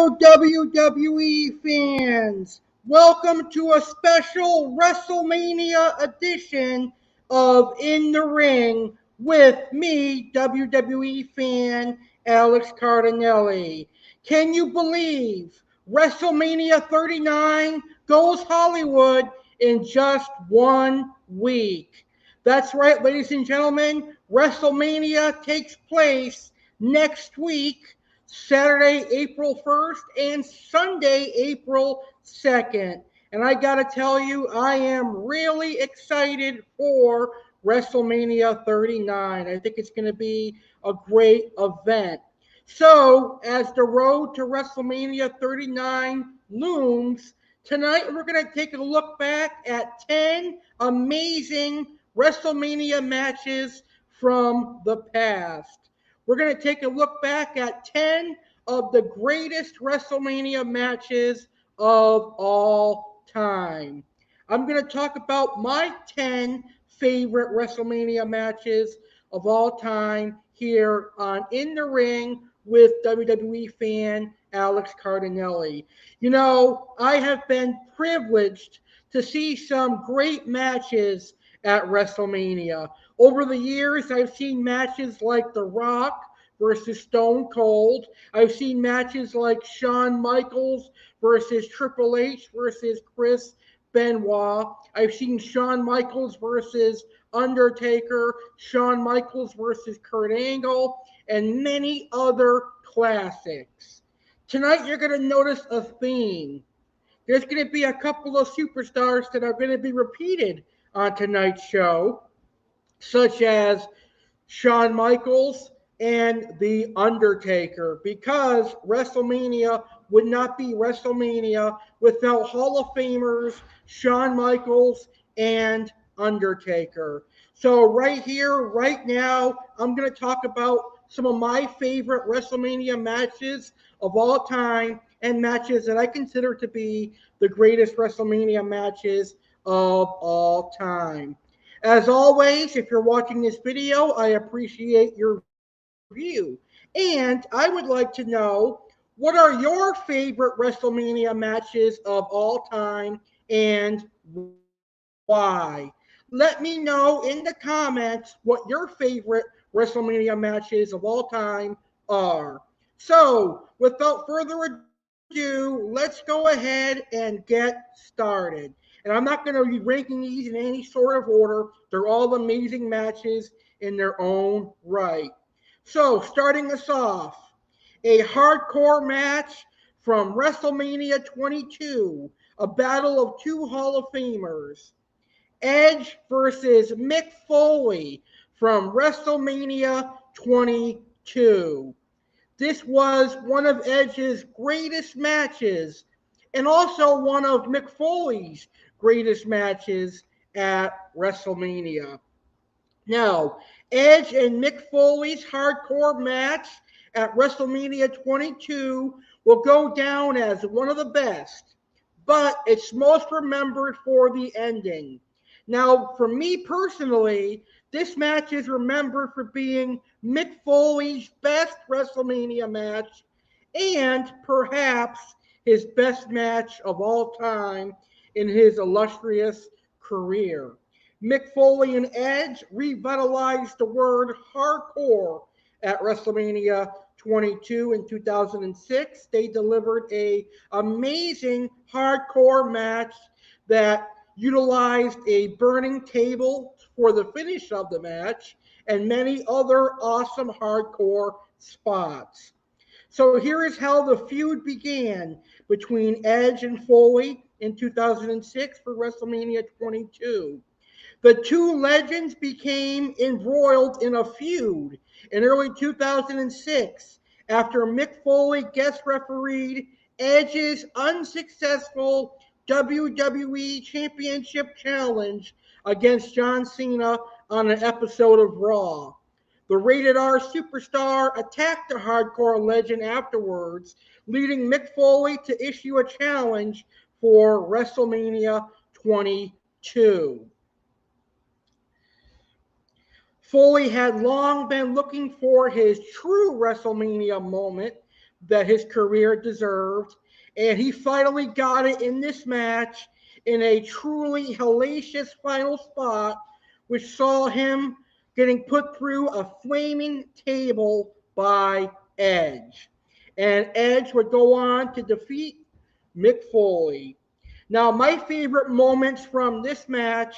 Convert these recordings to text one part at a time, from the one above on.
Hello, WWE fans. Welcome to a special WrestleMania edition of In the Ring with me, WWE fan Alex Cardinale. Can you believe WrestleMania 39 goes Hollywood in just 1 week? That's right, ladies and gentlemen. WrestleMania takes place next week, Saturday, April 1st, and Sunday, April 2nd. And I got to tell you, I am really excited for WrestleMania 39. I think it's going to be a great event. So, as the road to WrestleMania 39 looms, tonight we're going to take a look back at 10 amazing WrestleMania matches from the past. We're going to take a look back at 10 of the greatest WrestleMania matches of all time. I'm going to talk about my 10 favorite WrestleMania matches of all time here on In the Ring with WWE fan Alex Cardinale. You know, I have been privileged to see some great matches at WrestleMania. Over the years, I've seen matches like The Rock versus Stone Cold. I've seen matches like Shawn Michaels versus Triple H versus Chris Benoit. I've seen Shawn Michaels versus Undertaker, Shawn Michaels versus Kurt Angle, and many other classics. Tonight, you're going to notice a theme. There's going to be a couple of superstars that are going to be repeated on tonight's show, such as Shawn Michaels and The Undertaker, because WrestleMania would not be WrestleMania without Hall of Famers Shawn Michaels and Undertaker. So right here, right now, I'm going to talk about some of my favorite WrestleMania matches of all time and matches that I consider to be the greatest WrestleMania matches of all time. As always, if you're watching this video, I appreciate your view. And I would like to know, what are your favorite WrestleMania matches of all time and why? Let me know in the comments what your favorite WrestleMania matches of all time are. So, without further ado, let's go ahead and get started. And I'm not going to be ranking these in any sort of order. They're all amazing matches in their own right. So, starting us off, a hardcore match from WrestleMania 22, a battle of two Hall of Famers. Edge versus Mick Foley from WrestleMania 22. This was one of Edge's greatest matches and also one of Mick Foley's greatest matches at WrestleMania. Now, Edge and Mick Foley's hardcore match at WrestleMania 22 will go down as one of the best, but it's most remembered for the ending. Now, for me personally, this match is remembered for being Mick Foley's best WrestleMania match and perhaps his best match of all time in his illustrious career. Mick Foley and Edge revitalized the word hardcore at WrestleMania 22 in 2006. They delivered an amazing hardcore match that utilized a burning table for the finish of the match and many other awesome hardcore spots. So here is how the feud began between Edge and Foley in 2006 for WrestleMania 22. The two legends became embroiled in a feud in early 2006 after Mick Foley guest refereed Edge's unsuccessful WWE Championship challenge against John Cena on an episode of Raw. The rated R superstar attacked the hardcore legend afterwards, leading Mick Foley to issue a challenge for WrestleMania 22. Foley had long been looking for his true WrestleMania moment, that his career deserved. And he finally got it in this match in a truly hellacious final spot, which saw him getting put through a flaming table by Edge. And Edge would go on to defeat Mick Foley. Now, my favorite moments from this match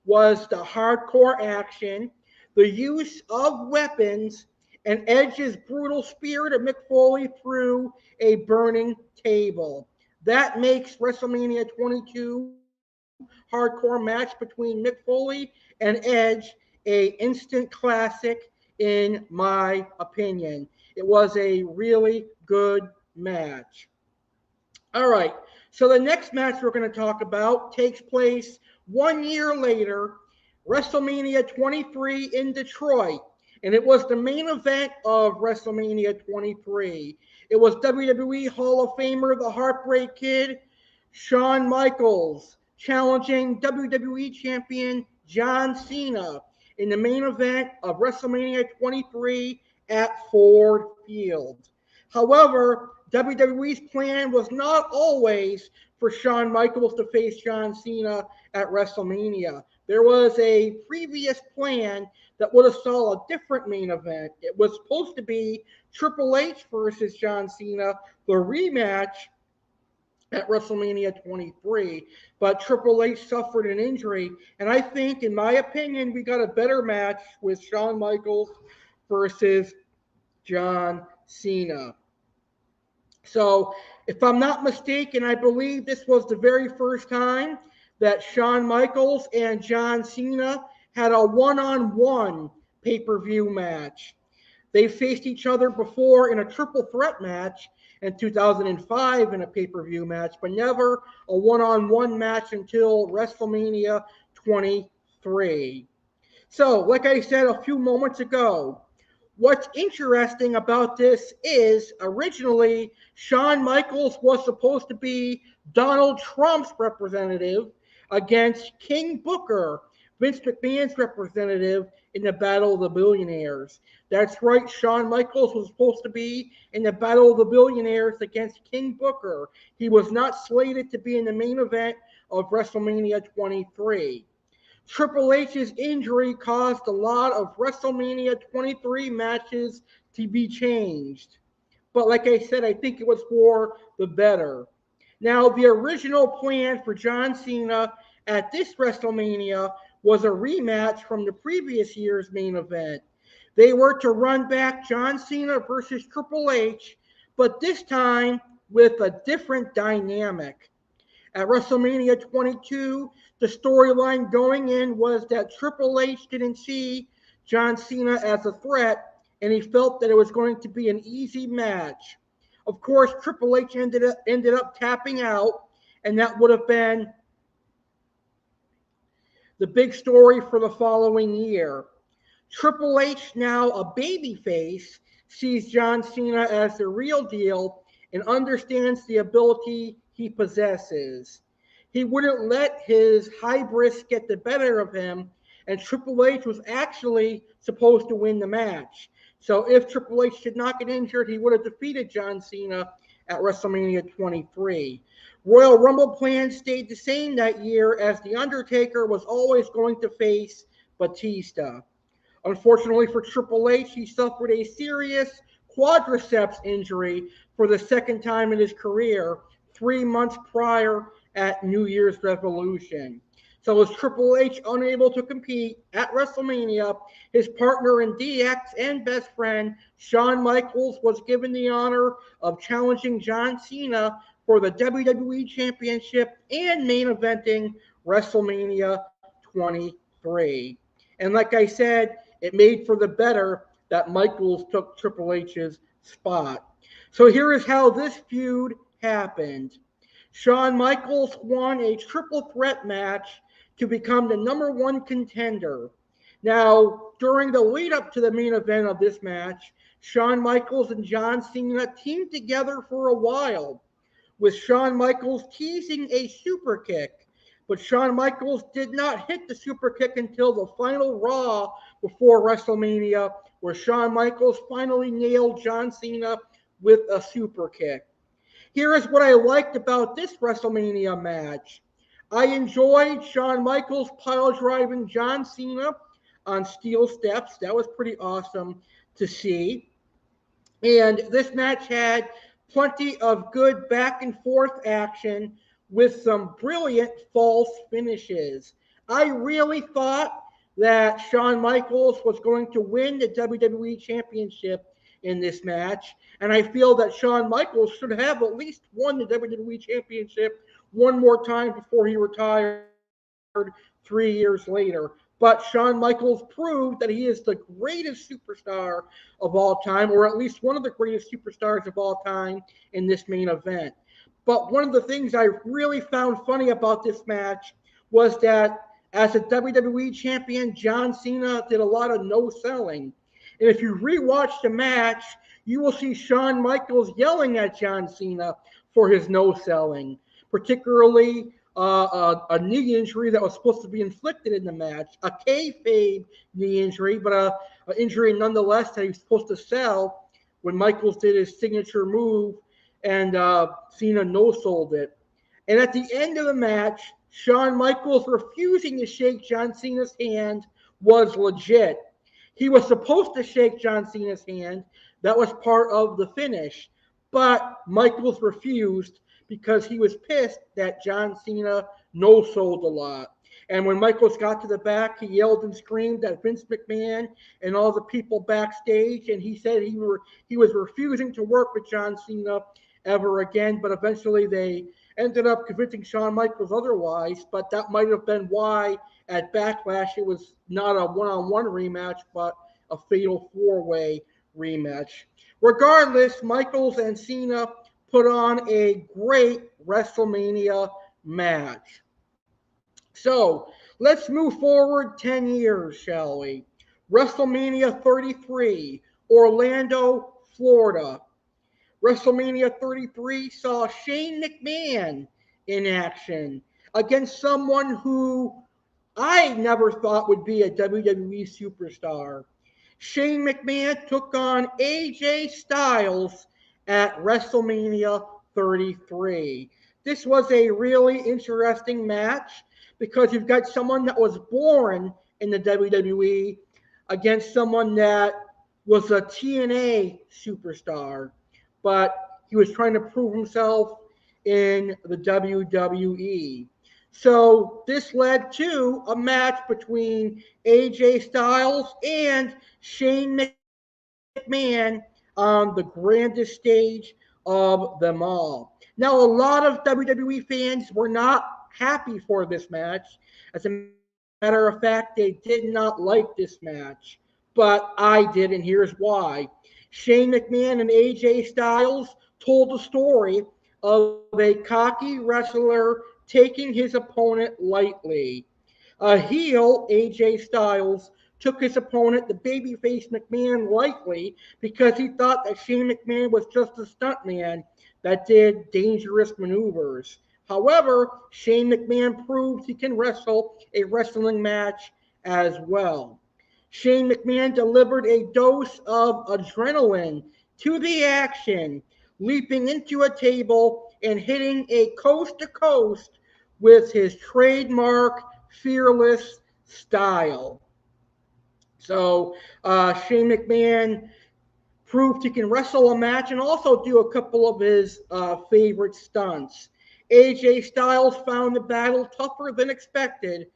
was the hardcore action, the use of weapons, and Edge's brutal spear to Mick Foley through a burning table. That makes WrestleMania 22 hardcore match between Mick Foley and Edge a instant classic in my opinion. It was a really good match. All right. So the next match we're going to talk about takes place 1 year later, WrestleMania 23 in Detroit. And it was the main event of WrestleMania 23. It was WWE Hall of Famer, the Heartbreak Kid, Shawn Michaels, challenging WWE Champion John Cena in the main event of WrestleMania 23 at Ford Field. However, WWE's plan was not always for Shawn Michaels to face John Cena at WrestleMania. There was a previous plan that would have saw a different main event. It was supposed to be Triple H versus John Cena, the rematch at WrestleMania 23, but Triple H suffered an injury, and I think, in my opinion, we got a better match with Shawn Michaels versus John Cena. So, if I'm not mistaken, I believe this was the very first time that Shawn Michaels and John Cena had a one-on-one pay-per-view match. They faced each other before in a triple threat match in 2005 in a pay-per-view match, but never a one-on-one match until WrestleMania 23. So, like I said a few moments ago, what's interesting about this is originally Shawn Michaels was supposed to be Donald Trump's representative against King Booker, Vince McMahon's representative in the Battle of the Billionaires. That's right, Shawn Michaels was supposed to be in the Battle of the Billionaires against King Booker. He was not slated to be in the main event of WrestleMania 23. Triple H's injury caused a lot of WrestleMania 23 matches to be changed. But like I said, I think it was for the better. Now, the original plan for John Cena at this WrestleMania was a rematch from the previous year's main event. They were to run back John Cena versus Triple H, but this time with a different dynamic. At WrestleMania 22, the storyline going in was that Triple H didn't see John Cena as a threat, and he felt that it was going to be an easy match. Of course, Triple H ended up tapping out, and that would have been the big story for the following year. Triple H, now a babyface, sees John Cena as the real deal and understands the ability he possesses. He wouldn't let his hybris get the better of him, and Triple H was actually supposed to win the match. So if Triple H did not get injured, he would have defeated John Cena at WrestleMania 23. Royal Rumble plans stayed the same that year, as The Undertaker was always going to face Batista. Unfortunately for Triple H, he suffered a serious quadriceps injury for the second time in his career, 3 months prior at New Year's Revolution. So was Triple H unable to compete at WrestleMania, his partner in DX and best friend, Shawn Michaels, was given the honor of challenging John Cena for the WWE Championship and main eventing WrestleMania 23. And like I said, it made for the better that Michaels took Triple H's spot. So here is how this feud happened. Shawn Michaels won a triple threat match to become the #1 contender. Now, during the lead up to the main event of this match, Shawn Michaels and John Cena teamed together for a while, with Shawn Michaels teasing a super kick. But Shawn Michaels did not hit the super kick until the final Raw before WrestleMania, where Shawn Michaels finally nailed John Cena with a super kick. Here is what I liked about this WrestleMania match. I enjoyed Shawn Michaels pile driving John Cena on steel steps. That was pretty awesome to see. And this match had plenty of good back and forth action with some brilliant false finishes. I really thought that Shawn Michaels was going to win the WWE Championship in this match. And I feel that Shawn Michaels should have at least won the WWE Championship one more time before he retired 3 years later. But Shawn Michaels proved that he is the greatest superstar of all time, or at least one of the greatest superstars of all time in this main event. But one of the things I really found funny about this match was that as a WWE champion, John Cena did a lot of no selling. And if you rewatch the match, you will see Shawn Michaels yelling at John Cena for his no selling, particularly a knee injury that was supposed to be inflicted in the match, a kayfabe knee injury, but an injury nonetheless that he was supposed to sell when Michaels did his signature move and Cena no-sold it. And at the end of the match, Shawn Michaels refusing to shake John Cena's hand was legit. He was supposed to shake John Cena's hand. That was part of the finish. But Michaels refused because he was pissed that John Cena no-sold a lot. And when Michaels got to the back, he yelled and screamed at Vince McMahon and all the people backstage. And he said he was refusing to work with John Cena ever again. But eventually they ended up convincing Shawn Michaels otherwise. But that might have been why at Backlash it was not a one-on-one rematch, but a fatal four-way rematch. Regardless, Michaels and Cena put on a great WrestleMania match. So let's move forward 10 years, shall we? WrestleMania 33, Orlando, Florida. WrestleMania 33 saw Shane McMahon in action against someone who I never thought would be a WWE superstar. Shane McMahon took on AJ Styles at WrestleMania 33. This was a really interesting match because you've got someone that was born in the WWE against someone that was a TNA superstar, but he was trying to prove himself in the WWE. So this led to a match between AJ Styles and Shane McMahon on the grandest stage of them all. Now, a lot of WWE fans were not happy for this match. As a matter of fact, they did not like this match, but I did, and here's why. Shane McMahon and AJ Styles told the story of a cocky wrestler taking his opponent lightly. A heel, AJ Styles, took his opponent, the babyface McMahon, lightly because he thought that Shane McMahon was just a stuntman that did dangerous maneuvers. However, Shane McMahon proved he can wrestle a wrestling match as well. Shane McMahon delivered a dose of adrenaline to the action, leaping into a table and hitting a coast to coast with his trademark fearless style. So Shane McMahon proved he can wrestle a match and also do a couple of his favorite stunts. AJ Styles found the battle tougher than expected,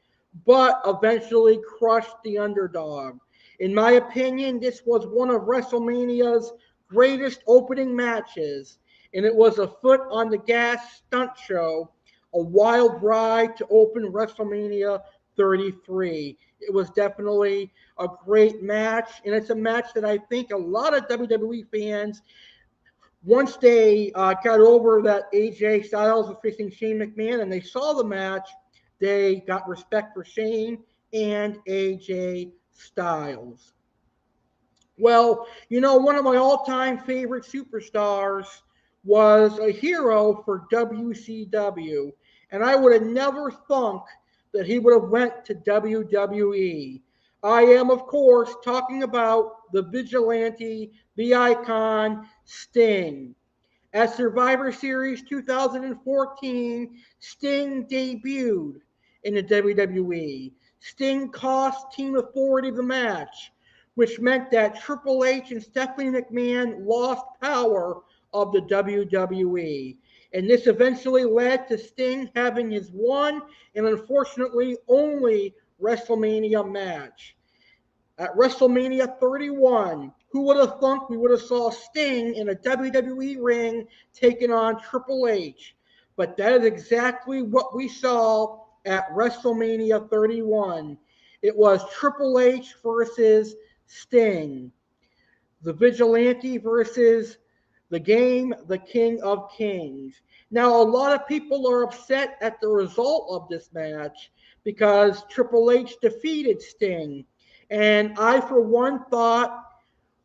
but eventually crushed the underdog. In my opinion, this was one of WrestleMania's greatest opening matches, and it was a foot on the gas stunt show, a wild ride to open WrestleMania 33. It was definitely a great match, and it's a match that I think a lot of WWE fans, once they got over that AJ Styles was facing Shane McMahon and they saw the match, they got respect for Shane and AJ Styles. Well, you know, one of my all-time favorite superstars was a hero for WCW, and I would have never thunk that he would have went to WWE. I am, of course, talking about the vigilante, the icon Sting. At Survivor Series 2014, Sting debuted in the WWE. Sting cost Team Authority the match, which meant that Triple H and Stephanie McMahon lost power of the WWE. And this eventually led to Sting having his one and unfortunately only WrestleMania match. At WrestleMania 31, who would have thunk we would have saw Sting in a WWE ring taking on Triple H? But that is exactly what we saw at WrestleMania 31. It was Triple H versus Sting. The Vigilante versus the Game, the King of Kings. Now, a lot of people are upset at the result of this match because Triple H defeated Sting. And I, for one, thought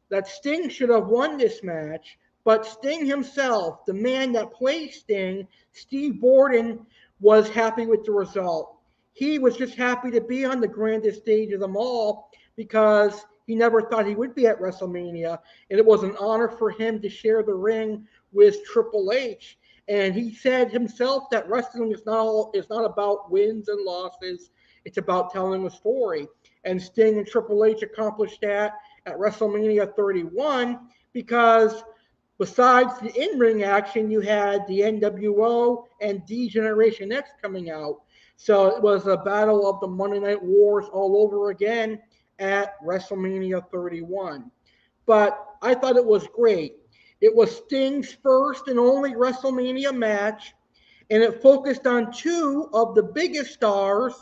that Sting should have won this match, but Sting himself, the man that plays Sting, Steve Borden, was happy with the result. He was just happy to be on the grandest stage of them all because he never thought he would be at WrestleMania, and it was an honor for him to share the ring with Triple H. And he said himself that wrestling is not about wins and losses. It's about telling a story. And Sting and Triple H accomplished that at WrestleMania 31 because besides the in-ring action, you had the NWO and D-Generation X coming out. So it was a battle of the Monday Night Wars all over again at WrestleMania 31. But I thought it was great. It was Sting's first and only WrestleMania match, and it focused on two of the biggest stars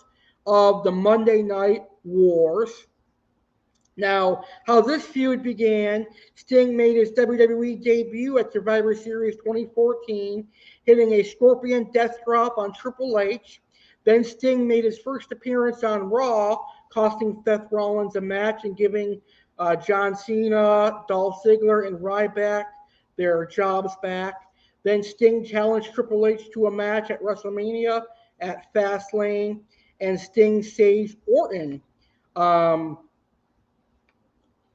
of the Monday Night Wars. Now, how this feud began, Sting made his WWE debut at Survivor Series 2014, hitting a Scorpion Death Drop on Triple H. Then Sting made his first appearance on Raw, costing Seth Rollins a match and giving John Cena, Dolph Ziggler, and Ryback their jobs back. Then Sting challenged Triple H to a match at WrestleMania at Fastlane, and Sting saved Orton.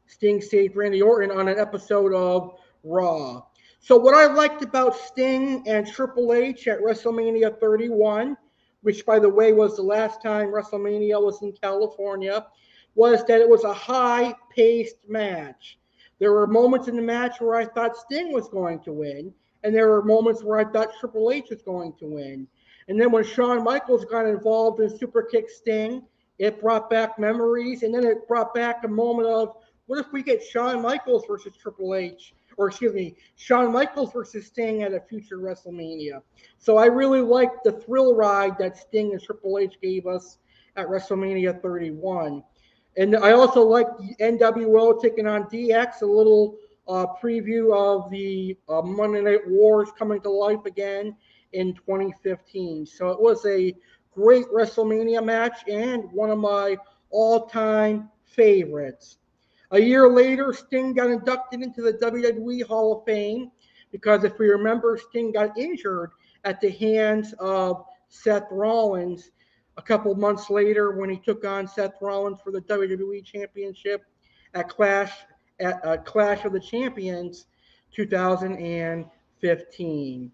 Sting saved Randy Orton on an episode of Raw. So what I liked about Sting and Triple H at WrestleMania 31, which by the way was the last time WrestleMania was in California, was that it was a high-paced match. There were moments in the match where I thought Sting was going to win, and there were moments where I thought Triple H was going to win. And then when Shawn Michaels got involved in Superkick Sting, it brought back memories, and then it brought back a moment of, what if we get Shawn Michaels versus Triple H, or excuse me, Shawn Michaels versus Sting at a future WrestleMania? So I really liked the thrill ride that Sting and Triple H gave us at WrestleMania 31. And I also liked the NWO taking on DX, a little preview of the Monday Night Wars coming to life again in 2015. So it was a great WrestleMania match and one of my all-time favorites. A year later, Sting got inducted into the WWE Hall of Fame because if we remember, Sting got injured at the hands of Seth Rollins a couple months later when he took on Seth Rollins for the WWE Championship at Clash of the Champions 2015.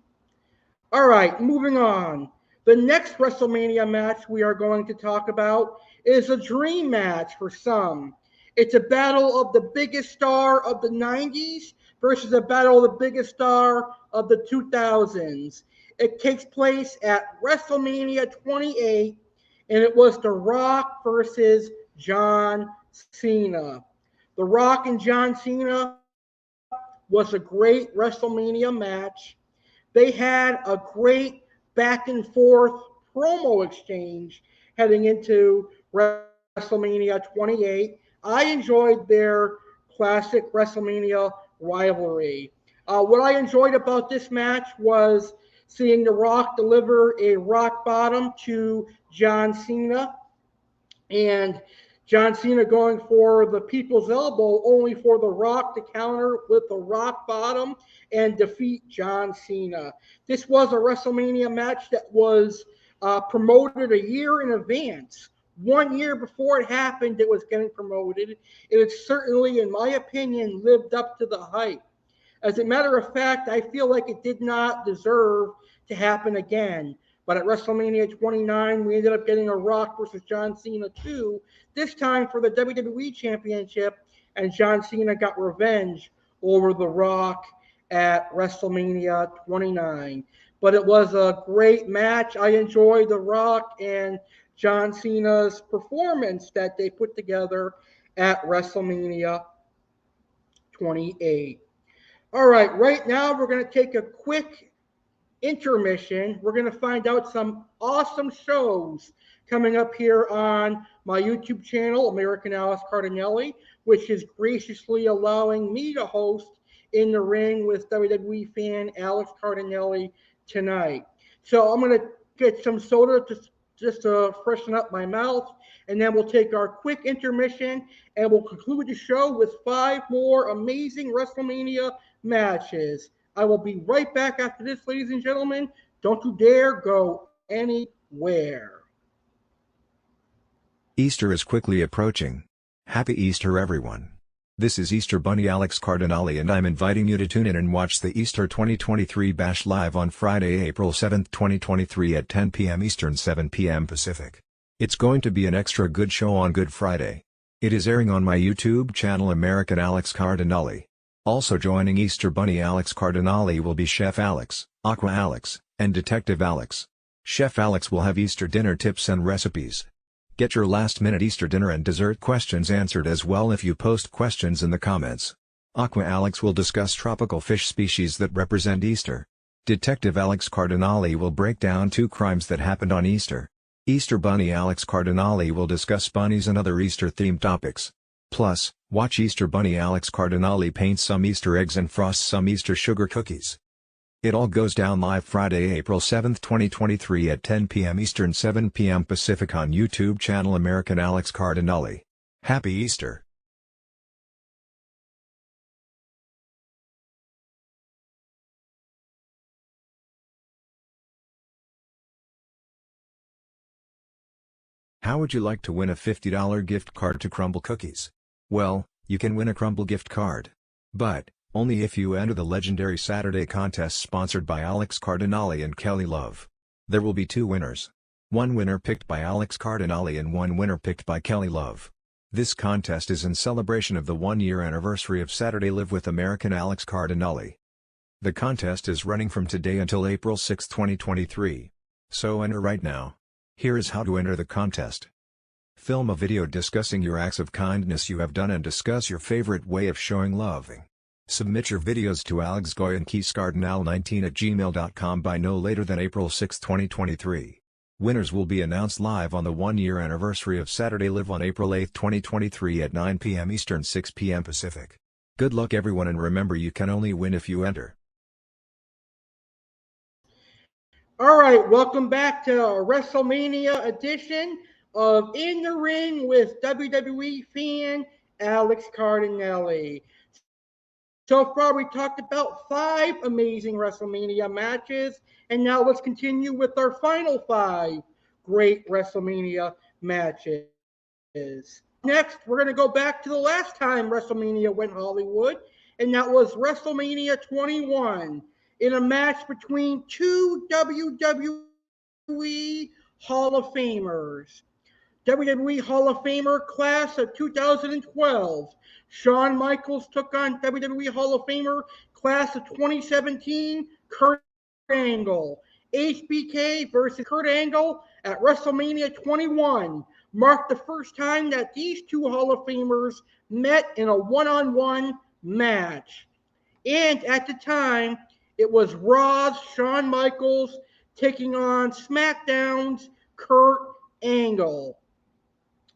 All right, moving on. The next WrestleMania match we are going to talk about is a dream match for some. It's a battle of the biggest star of the 90s versus a battle of the biggest star of the 2000s. It takes place at WrestleMania 28, and it was The Rock versus John Cena. The Rock and John Cena was a great WrestleMania match. They had a great back and forth promo exchange heading into WrestleMania 28. I enjoyed their classic WrestleMania rivalry. What I enjoyed about this match was seeing The Rock deliver a rock bottom to John Cena, and John Cena going for the people's elbow, only for The Rock to counter with the rock bottom and defeat John Cena. This was a WrestleMania match that was promoted a year in advance, 1 year before it happened, it was getting promoted. It certainly, in my opinion, lived up to the hype. As a matter of fact, I feel like it did not deserve to happen again. But at WrestleMania 29, we ended up getting a Rock versus John Cena 2, this time for the WWE Championship, and John Cena got revenge over The Rock at WrestleMania 29. But it was a great match. I enjoyed The Rock and John Cena's performance that they put together at WrestleMania 28. All right now we're going to take a quick intermission. We're going to find out some awesome shows coming up here on my YouTube channel, American Alex Cardinale, which is graciously allowing me to host In the Ring with WWE fan Alex Cardinale tonight. So I'm going to get some soda just to freshen up my mouth, and then we'll take our quick intermission, and we'll conclude the show with 5 more amazing WrestleMania matches. I will be right back after this, ladies and gentlemen. Don't you dare go anywhere. Easter is quickly approaching. Happy Easter, everyone. This is Easter Bunny Alex Cardinale, and I'm inviting you to tune in and watch the Easter 2023 Bash live on Friday, April 7, 2023 at 10 p.m. Eastern, 7 p.m. Pacific. It's going to be an extra good show on Good Friday. It is airing on my YouTube channel, American Alex Cardinale. Also joining Easter Bunny Alex Cardinale will be Chef Alex, Aqua Alex, and Detective Alex. Chef Alex will have Easter dinner tips and recipes. Get your last-minute Easter dinner and dessert questions answered as well if you post questions in the comments. Aqua Alex will discuss tropical fish species that represent Easter. Detective Alex Cardinale will break down 2 crimes that happened on Easter. Easter Bunny Alex Cardinale will discuss bunnies and other Easter-themed topics. Plus, watch Easter Bunny Alex Cardinale paint some Easter eggs and frost some Easter sugar cookies. It all goes down live Friday, April 7, 2023 at 10 p.m. Eastern, 7 p.m. Pacific on YouTube channel American Alex Cardinale. Happy Easter! How would you like to win a $50 gift card to Crumble Cookies? Well, you can win a Crumble gift card. But only if you enter the legendary Saturday contest sponsored by Alex Cardinale and Kelly Love. There will be 2 winners. 1 winner picked by Alex Cardinale and 1 winner picked by Kelly Love. This contest is in celebration of the 1-year anniversary of Saturday Live with American Alex Cardinale. The contest is running from today until April 6, 2023. So enter right now. Here is how to enter the contest. Film a video discussing your acts of kindness you have done and discuss your favorite way of showing loving. Submit your videos to alexgoyenkeycardinale19@gmail.com by no later than April 6, 2023. Winners will be announced live on the 1-year anniversary of Saturday Live on April 8, 2023 at 9 p.m. Eastern, 6 p.m. Pacific. Good luck everyone, and remember, you can only win if you enter. All right, welcome back to our WrestleMania edition of In the Ring with WWE fan Alex Cardinale. So far, we talked about 5 amazing WrestleMania matches, and now let's continue with our final 5 great WrestleMania matches. Next, we're going to go back to the last time WrestleMania went Hollywood, and that was WrestleMania 21 in a match between 2 WWE Hall of Famers. WWE Hall of Famer class of 2012. Shawn Michaels took on WWE Hall of Famer class of 2017, Kurt Angle. HBK versus Kurt Angle at WrestleMania 21 marked the first time that these 2 Hall of Famers met in a one-on-one match. And at the time, it was Raw's Shawn Michaels taking on SmackDown's Kurt Angle.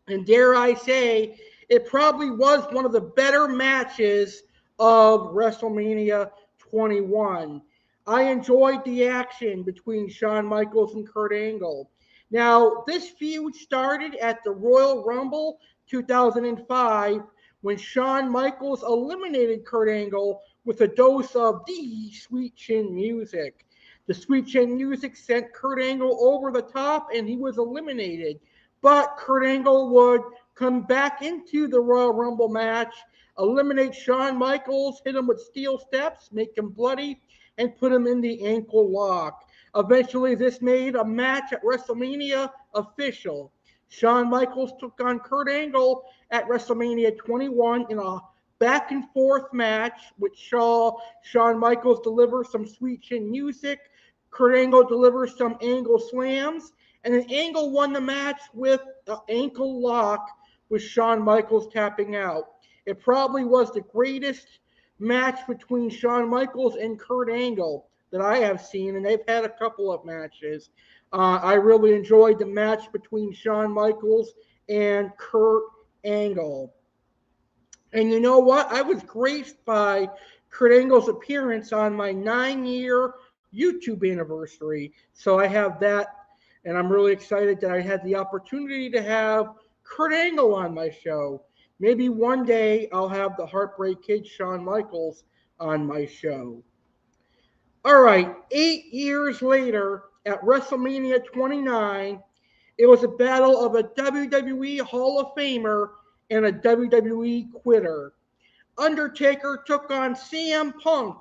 And dare I say, it probably was one of the better matches of WrestleMania 21. I enjoyed the action between Shawn Michaels and Kurt Angle. Now, this feud started at the Royal Rumble 2005 when Shawn Michaels eliminated Kurt Angle with a dose of the Sweet Chin Music. The Sweet Chin Music sent Kurt Angle over the top, and he was eliminated. But Kurt Angle would come back into the Royal Rumble match, eliminate Shawn Michaels, hit him with steel steps, make him bloody, and put him in the ankle lock. Eventually, this made a match at WrestleMania official. Shawn Michaels took on Kurt Angle at WrestleMania 21 in a back and forth match, which saw Shawn Michaels deliver some sweet chin music. Kurt Angle delivers some angle slams, and then Angle won the match with an ankle lock with Shawn Michaels tapping out. It probably was the greatest match between Shawn Michaels and Kurt Angle that I have seen, and they've had a couple of matches. I really enjoyed the match between Shawn Michaels and Kurt Angle. And you know what? I was graced by Kurt Angle's appearance on my 9-year YouTube anniversary. So I have that, and I'm really excited that I had the opportunity to have Kurt Angle on my show. Maybe one day I'll have the Heartbreak Kid Shawn Michaels on my show. All right, 8 years later at WrestleMania 29, it was a battle of a WWE Hall of Famer and a WWE quitter. Undertaker took on CM Punk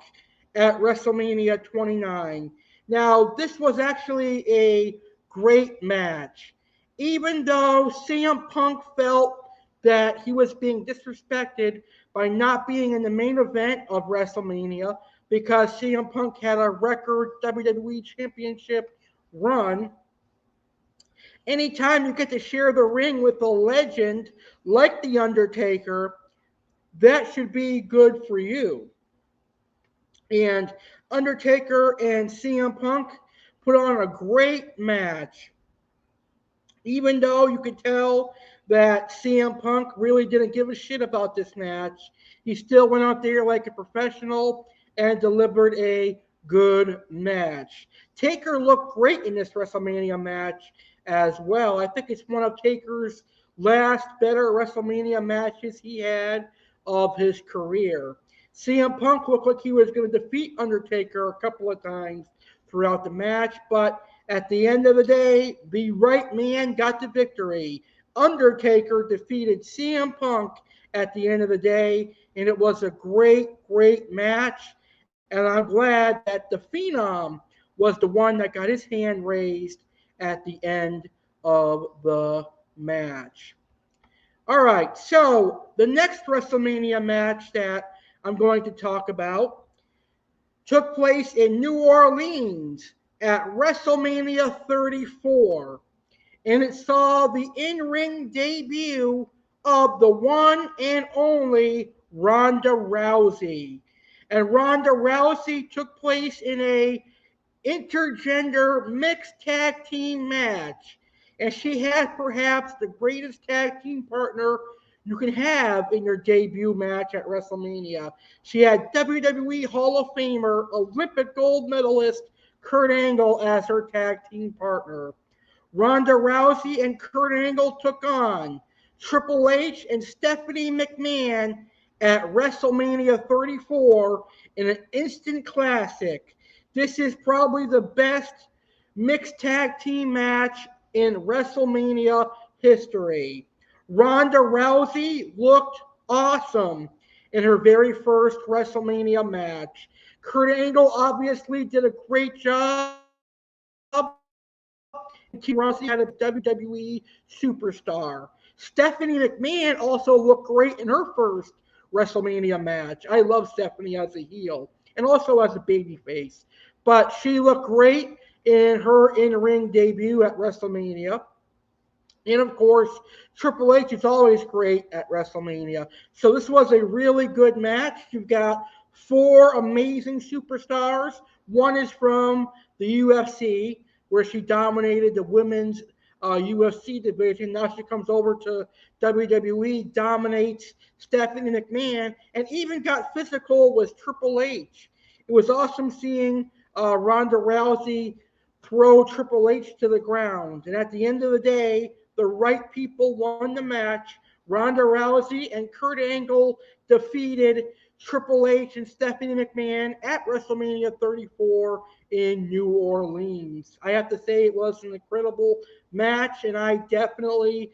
at WrestleMania 29. Now, this was actually a great match. Even though CM Punk felt that he was being disrespected by not being in the main event of WrestleMania because CM Punk had a record WWE Championship run, anytime you get to share the ring with a legend like The Undertaker, that should be good for you. And Undertaker and CM Punk put on a great match. Even though you could tell that CM Punk really didn't give a shit about this match, he still went out there like a professional and delivered a good match. Taker looked great in this WrestleMania match as well. I think it's one of Taker's last better WrestleMania matches he had of his career. CM Punk looked like he was going to defeat Undertaker a couple of times throughout the match, but at the end of the day, the right man got the victory. Undertaker defeated CM Punk at the end of the day, and it was a great, great match. And I'm glad that the Phenom was the one that got his hand raised at the end of the match. All right, so the next WrestleMania match that I'm going to talk about took place in New Orleans at WrestleMania 34, and it saw the in-ring debut of the one and only Ronda Rousey. And Ronda Rousey took place in a intergender mixed tag team match. And she had perhaps the greatest tag team partner you can have in your debut match at WrestleMania. She had WWE Hall of Famer, Olympic gold medalist Kurt Angle as her tag team partner. Ronda Rousey and Kurt Angle took on Triple H and Stephanie McMahon at WrestleMania 34 in an instant classic. This is probably the best mixed tag team match in WrestleMania history. Ronda Rousey looked awesome in her very first WrestleMania match. Kurt Angle obviously did a great job, and Team Rousey had a WWE superstar. Stephanie McMahon also looked great in her first WrestleMania match. I love Stephanie as a heel and also as a babyface, but she looked great in her in-ring debut at WrestleMania. And of course, Triple H is always great at WrestleMania. So this was a really good match. You've got four amazing superstars. One is from the UFC, where she dominated the women's UFC division. Now she comes over to WWE, dominates Stephanie McMahon, and even got physical with Triple H. It was awesome seeing Ronda Rousey throw Triple H to the ground. And at the end of the day, the right people won the match. Ronda Rousey and Kurt Angle defeated Triple H and Stephanie McMahon at WrestleMania 34 in New Orleans. I have to say it was an incredible match, and I definitely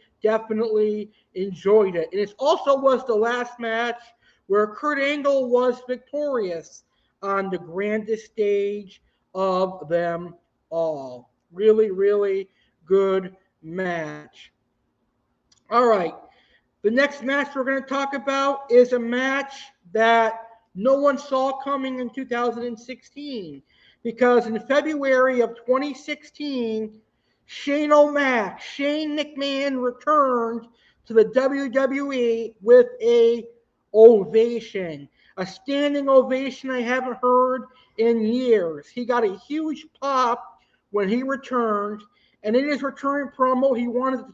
enjoyed it. And it also was the last match where Kurt Angle was victorious on the grandest stage of them all. Really good match. All right. The next match we're going to talk about is a match that no one saw coming in 2016 because in February of 2016, Shane McMahon returned to the WWE with a ovation, a standing ovation I haven't heard in years. He got a huge pop when he returned, and in his return promo, he wanted to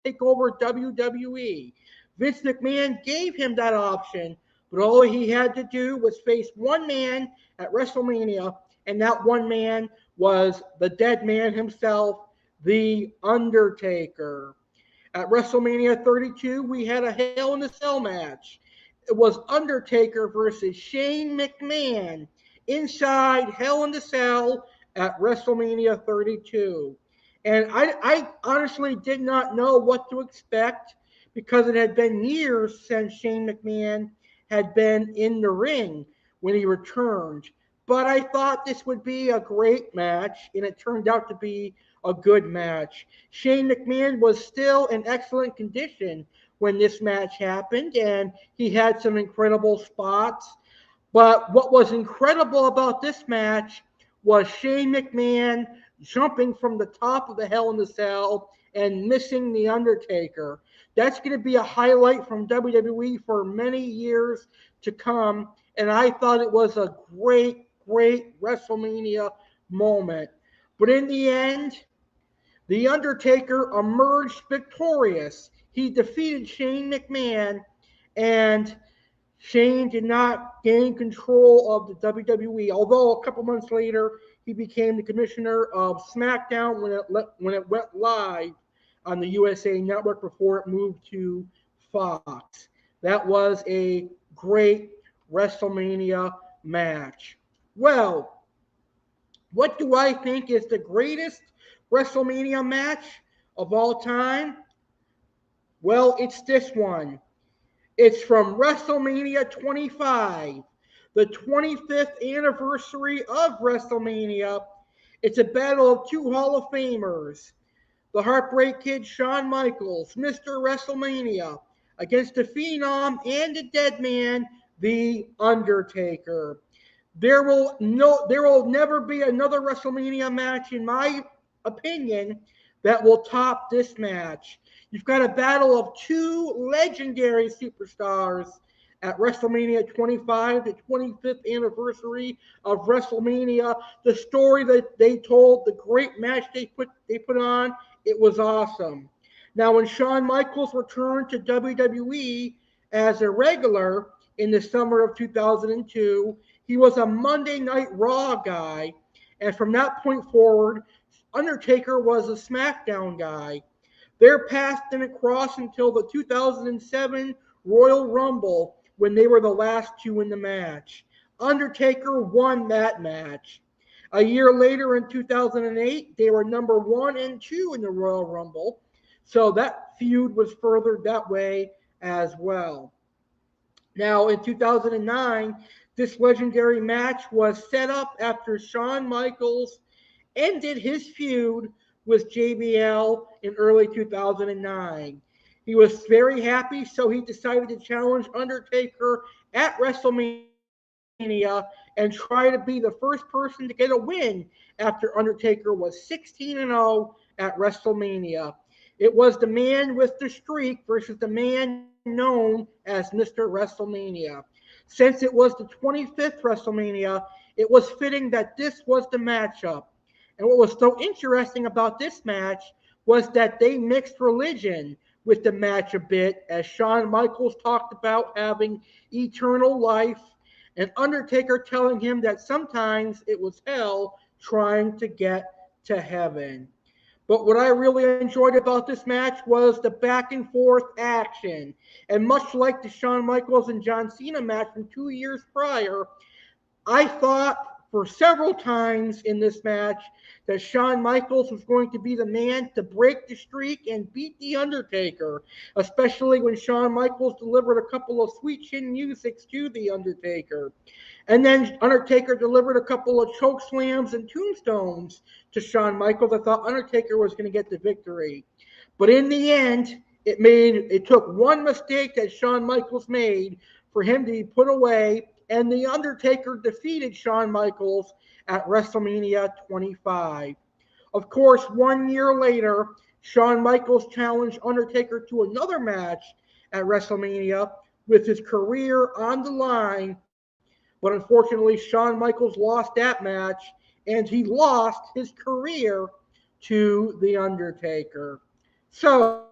take over WWE. Vince McMahon gave him that option, but all he had to do was face one man at WrestleMania, and that one man was the dead man himself, The Undertaker. At WrestleMania 32, we had a Hell in a Cell match. It was Undertaker versus Shane McMahon inside Hell in the Cell at WrestleMania 32. And I honestly did not know what to expect because it had been years since Shane McMahon had been in the ring when he returned. But I thought this would be a great match, and it turned out to be a good match. Shane McMahon was still in excellent condition when this match happened, and he had some incredible spots. But what was incredible about this match was Shane McMahon jumping from the top of the Hell in the Cell and missing The Undertaker. That's going to be a highlight from WWE for many years to come. And I thought it was a great WrestleMania moment. But in the end, The Undertaker emerged victorious. He defeated Shane McMahon, and Shane did not gain control of the WWE, although a couple months later he became the commissioner of SmackDown when it went live on the USA Network before it moved to Fox. That was a great WrestleMania match. Well, what do I think is the greatest WrestleMania match of all time? Well, it's this one. It's from WrestleMania 25, the 25th anniversary of WrestleMania. It's a battle of two Hall of Famers, the Heartbreak Kid Shawn Michaels, Mr. WrestleMania, against the Phenom and the Dead Man, The Undertaker. There will never be another WrestleMania match, in my opinion, that will top this match. You've got a battle of two legendary superstars at WrestleMania 25, the 25th anniversary of WrestleMania. The story that they told, the great match they put on, it was awesome. Now, when Shawn Michaels returned to WWE as a regular in the summer of 2002, he was a Monday Night Raw guy, and from that point forward, Undertaker was a SmackDown guy. Their paths didn't cross until the 2007 Royal Rumble when they were the last two in the match. Undertaker won that match. A year later in 2008, they were number 1 and 2 in the Royal Rumble, so that feud was furthered that way as well. Now, in 2009, this legendary match was set up after Shawn Michaels ended his feud with JBL in early 2009. He was very happy, so he decided to challenge Undertaker at WrestleMania and try to be the first person to get a win after Undertaker was 16-0 at WrestleMania. It was the man with the streak versus the man known as Mr. WrestleMania. Since it was the 25th WrestleMania, it was fitting that this was the matchup. And what was so interesting about this match was that they mixed religion with the match a bit, as Shawn Michaels talked about having eternal life, and Undertaker telling him that sometimes it was hell trying to get to heaven. But what I really enjoyed about this match was the back and forth action. And much like the Shawn Michaels and John Cena match from 2 years prior, I thought for several times in this match that Shawn Michaels was going to be the man to break the streak and beat The Undertaker, especially when Shawn Michaels delivered a couple of sweet chin musics to The Undertaker. And then Undertaker delivered a couple of choke slams and tombstones to Shawn Michaels. I thought Undertaker was going to get the victory. But in the end, it took one mistake that Shawn Michaels made for him to be put away, and The Undertaker defeated Shawn Michaels at WrestleMania 25. Of course, 1 year later, Shawn Michaels challenged Undertaker to another match at WrestleMania with his career on the line, but unfortunately, Shawn Michaels lost that match, and he lost his career to The Undertaker. So,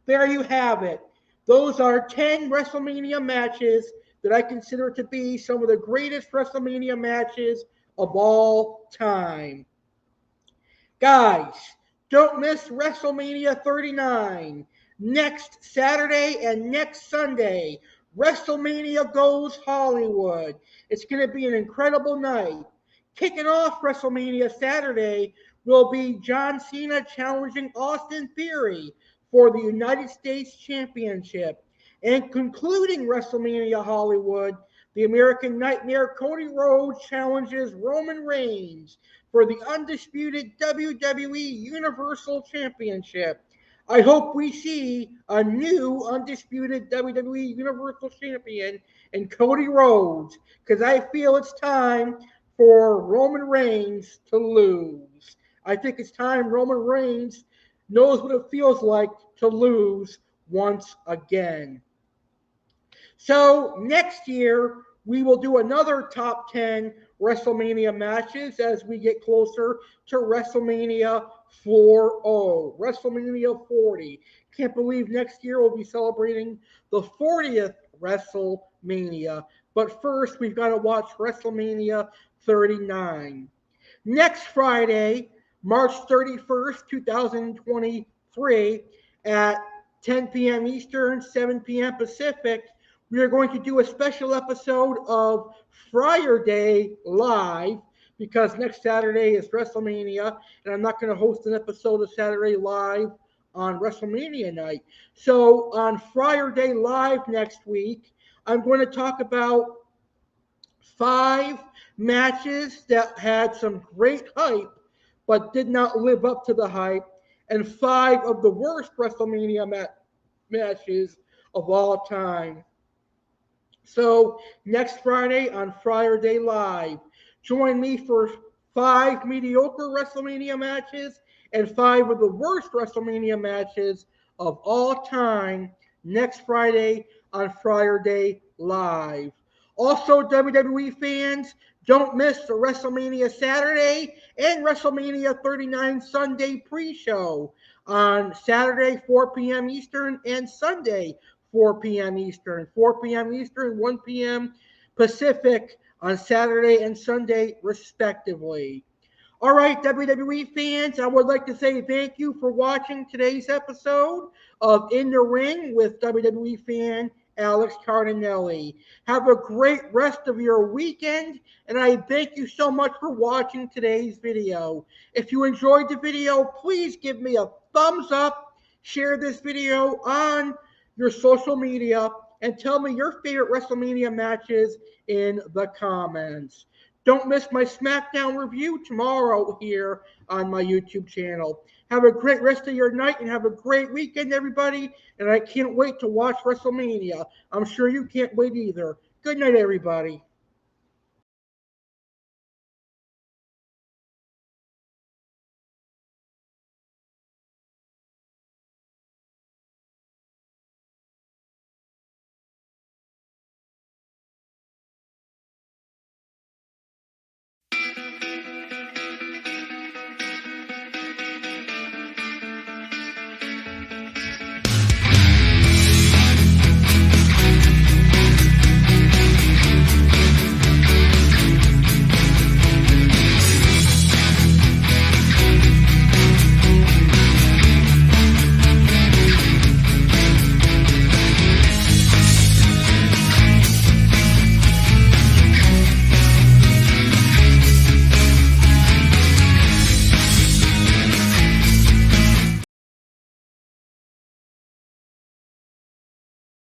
there you have it. Those are 10 WrestleMania matches that I consider to be some of the greatest WrestleMania matches of all time. Guys, don't miss WrestleMania 39 next Saturday and next Sunday. WrestleMania Goes Hollywood. It's going to be an incredible night. Kicking off WrestleMania Saturday will be John Cena challenging Austin Theory for the United States Championship. And concluding WrestleMania Hollywood, the American Nightmare Cody Rhodes challenges Roman Reigns for the undisputed WWE Universal Championship. I hope we see a new undisputed WWE Universal Champion in Cody Rhodes, because I feel it's time for Roman Reigns to lose. I think it's time Roman Reigns knows what it feels like to lose once again. So next year, we will do another top 10 WrestleMania matches as we get closer to WrestleMania 40. WrestleMania 40. Can't believe next year we'll be celebrating the 40th WrestleMania. But first, we've got to watch WrestleMania 39. Next Friday, March 31st, 2023, at 10 p.m. Eastern, 7 p.m. Pacific, we are going to do a special episode of Friar Day Live, because next Saturday is WrestleMania, and I'm not going to host an episode of Saturday Live on WrestleMania night. So on Friar Day Live next week, I'm going to talk about 5 matches that had some great hype but did not live up to the hype, and 5 of the worst WrestleMania matches of all time. So next Friday on Friar Day Live, join me for 5 mediocre WrestleMania matches and 5 of the worst WrestleMania matches of all time next Friday on Friar Day Live. Also, WWE fans, don't miss the WrestleMania Saturday and WrestleMania 39 Sunday pre-show on Saturday, 4 p.m. Eastern, and Sunday, 4 p.m. Eastern. 4 p.m. Eastern, 1 p.m. Pacific on Saturday and Sunday, respectively. All right, WWE fans, I would like to say thank you for watching today's episode of In the Ring with WWE fan Alex Cardinale. Have a great rest of your weekend, and I thank you so much for watching today's video. If you enjoyed the video, please give me a thumbs up, share this video on your social media, and tell me your favorite WrestleMania matches in the comments. Don't miss my SmackDown review tomorrow here on my YouTube channel. Have a great rest of your night and have a great weekend, everybody. And I can't wait to watch WrestleMania. I'm sure you can't wait either. Good night, everybody.